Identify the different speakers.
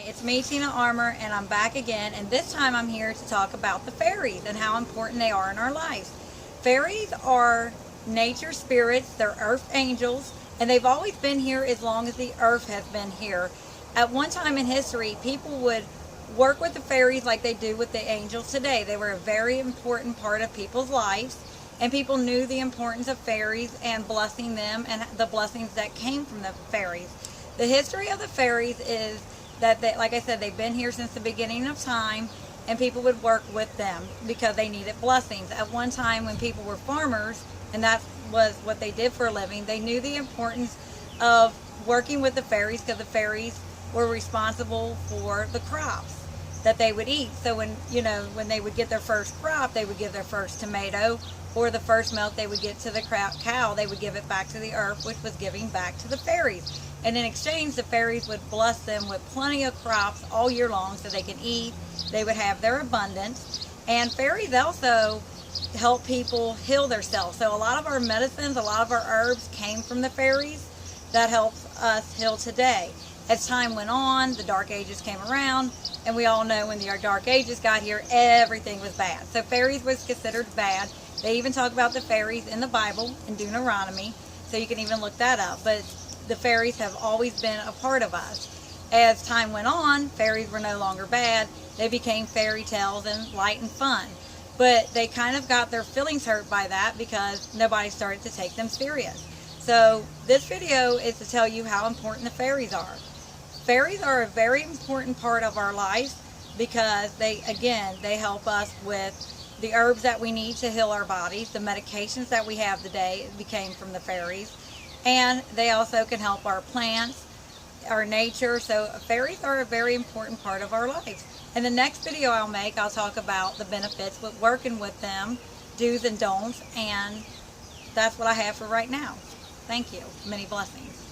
Speaker 1: It's me, Tina Armour, and I'm back again, and this time I'm here to talk about the fairies and how important they are in our lives. Fairies are nature spirits, they're earth angels, and they've always been here as long as the earth has been here. At one time in history, people would work with the fairies like they do with the angels today. They were a very important part of people's lives, and people knew the importance of fairies and blessing them and the blessings that came from the fairies. The history of the fairies is that, like I said, they've been here since the beginning of time, and people would work with them because they needed blessings. At one time when people were farmers, and that was what they did for a living, they knew the importance of working with the fairies because the fairies were responsible for the crops that they would eat. So when they would get their first crop, they would give their first tomato or the first milk they would get to the cow, they would give it back to the earth, which was giving back to the fairies. And in exchange, the fairies would bless them with plenty of crops all year long so they can eat. They would have their abundance. And fairies also help people heal themselves. So a lot of our medicines, a lot of our herbs came from the fairies that helps us heal today. As time went on, the Dark Ages came around, and we all know when the Dark Ages got here, everything was bad. So fairies was considered bad. They even talk about the fairies in the Bible, in Deuteronomy, so you can even look that up. But the fairies have always been a part of us. As time went on, fairies were no longer bad. They became fairy tales and light and fun. But they kind of got their feelings hurt by that because nobody started to take them serious. So this video is to tell you how important the fairies are. Fairies are a very important part of our lives because they help us with the herbs that we need to heal our bodies, the medications that we have today became from the fairies, and they also can help our plants, our nature. So fairies are a very important part of our lives. In the next video I'll make, I'll talk about the benefits with working with them, do's and don'ts, and that's what I have for right now. Thank you. Many blessings.